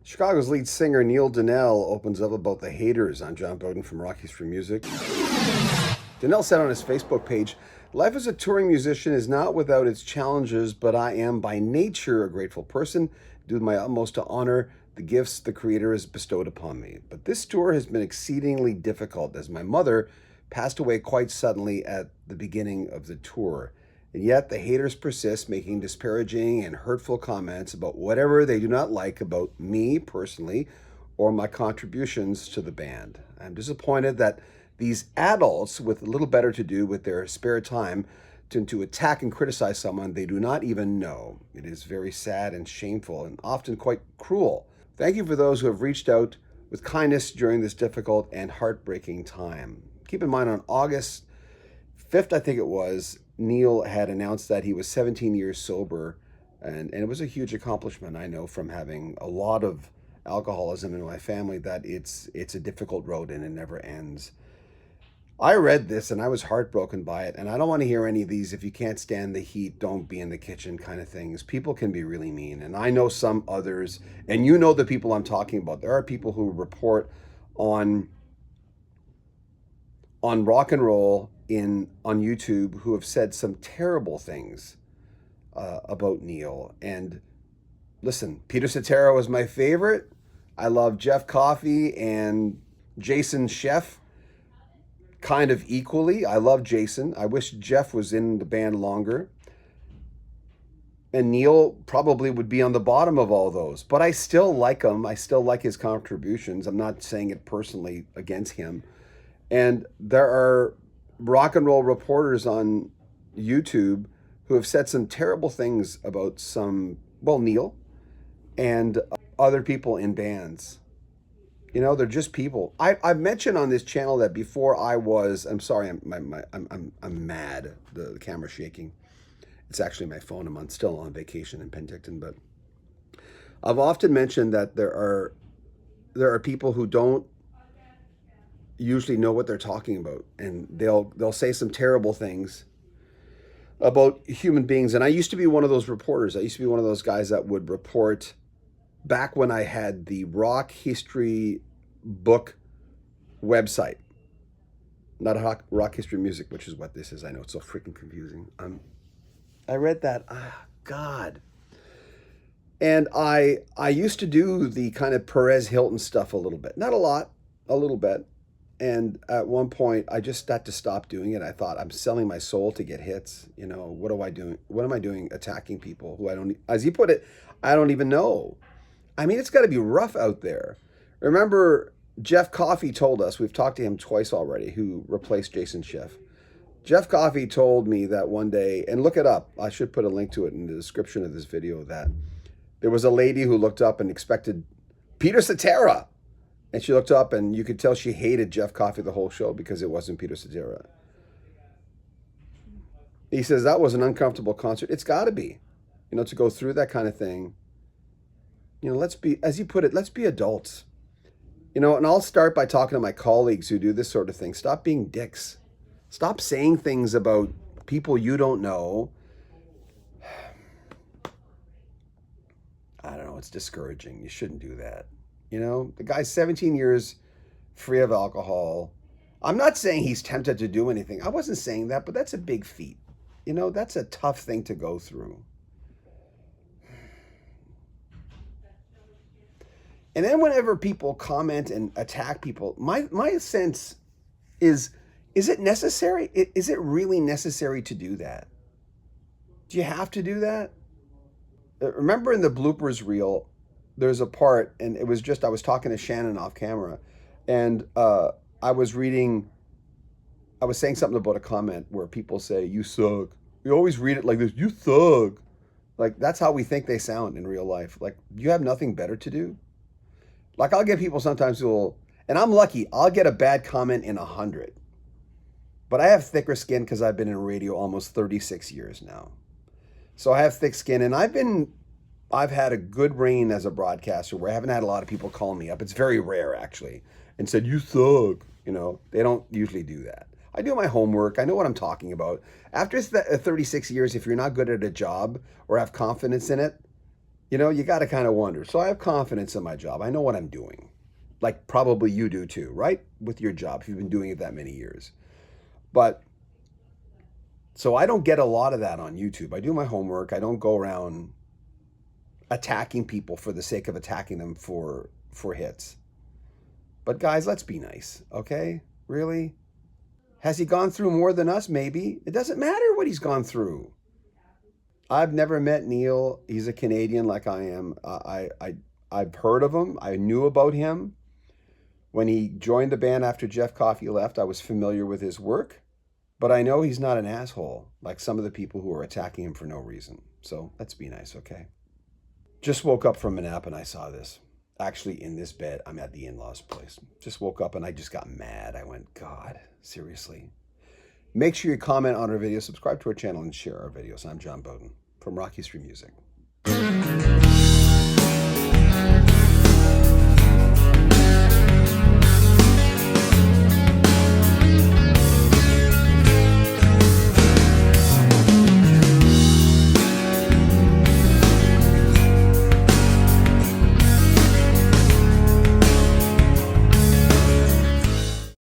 Chicago's lead singer Neil Donell opens up about the haters on John Beaudin from Rock History Music. Donell said on his Facebook page, "Life as a touring musician is not without its challenges, but I am by nature a grateful person, do my utmost to honor the gifts the Creator has bestowed upon me. But this tour has been exceedingly difficult as my mother passed away quite suddenly at the beginning of the tour. And yet the haters persist, making disparaging and hurtful comments about whatever they do not like about me personally or my contributions to the band. I'm disappointed that these adults with a little better to do with their spare time tend to attack and criticize someone they do not even know. It is very sad and shameful and often quite cruel. Thank you for those who have reached out with kindness during this difficult and heartbreaking time." Keep in mind, on August 5th, I think it was, Neil had announced that he was 17 years sober, and it was a huge accomplishment. I know from having a lot of alcoholism in my family that it's a difficult road and it never ends. I read this and I was heartbroken by it, and I don't want to hear any of these "if you can't stand the heat, don't be in the kitchen" kind of things. People can be really mean, and I know some others, and you know the people I'm talking about. There are people who report on rock and roll on YouTube who have said some terrible things about Neil. And listen, Peter Cetera was my favorite. I love Jeff Coffey and Jason Scheff kind of equally. I love Jason. I wish Jeff was in the band longer. And Neil probably would be on the bottom of all those. But I still like him. I still like his contributions. I'm not saying it personally against him. And there are rock and roll reporters on YouTube who have said some terrible things about Neil and other people in bands. You know, they're just people. I've mentioned on this channel that before I'm sorry, I'm mad. The camera's shaking. It's actually my phone. I'm still on vacation in Penticton, but I've often mentioned that there are people who don't usually know what they're talking about, and they'll say some terrible things about human beings. And I used to be one of those reporters. I used to be one of those guys that would report back when I had the rock history book website, not rock history music, which is what this is. I know it's so freaking confusing. I read that. God. And I used to do the kind of Perez Hilton stuff a little bit, not a lot, a little bit. And at one point, I just had to stop doing it. I thought, I'm selling my soul to get hits. You know, what am I doing? What am I doing attacking people who I don't, as he put it, I don't even know. I mean, it's got to be rough out there. Remember, Jeff Coffey told us, we've talked to him twice already, who replaced Jason Scheff. Jeff Coffey told me that one day, and look it up, I should put a link to it in the description of this video, that there was a lady who looked up and expected Peter Cetera. And she looked up and you could tell she hated Jeff Coffey the whole show because it wasn't Peter Cetera. He says that was an uncomfortable concert. It's got to be, you know, to go through that kind of thing. You know, let's be, as you put it, let's be adults. You know, and I'll start by talking to my colleagues who do this sort of thing. Stop being dicks. Stop saying things about people you don't know. I don't know, it's discouraging. You shouldn't do that. You know, the guy's 17 years free of alcohol. I'm not saying he's tempted to do anything. I wasn't saying that, but that's a big feat. You know, that's a tough thing to go through. And then whenever people comment and attack people, my sense is it necessary? Is it really necessary to do that? Do you have to do that? Remember in the bloopers reel, there's a part, and it was just, I was talking to Shannon off camera, and I was saying something about a comment where people say, "You suck." We always read it like this, "You suck." Like, that's how we think they sound in real life. Like, you have nothing better to do? Like, I'll get people sometimes who will, and I'm lucky, I'll get a bad comment in 100. But I have thicker skin because I've been in radio almost 36 years now. So I have thick skin, and I've had a good reign as a broadcaster where I haven't had a lot of people call me up. It's very rare, actually, and said, "You suck." You know, they don't usually do that. I do my homework. I know what I'm talking about. After 36 years, if you're not good at a job or have confidence in it, You know, you got to kind of wonder. So I have confidence in my job. I know what I'm doing. Like probably you do too, right? With your job, if you've been doing it that many years. But so I don't get a lot of that on YouTube. I do my homework. I don't go around attacking people for the sake of attacking them for hits. But guys, let's be nice, okay? Really? Has he gone through more than us? Maybe. It doesn't matter what he's gone through. I've never met Neil. He's a Canadian like I am. I've heard of him. I knew about him. When he joined the band after Jeff Coffey left, I was familiar with his work. But I know he's not an asshole like some of the people who are attacking him for no reason. So let's be nice, okay? Just woke up from a nap and I saw this. Actually, in this bed, I'm at the in-laws' place. Just woke up and I just got mad. I went, God, seriously? Make sure you comment on our video, subscribe to our channel, and share our videos. I'm John Beaudin from Rocky Street Music.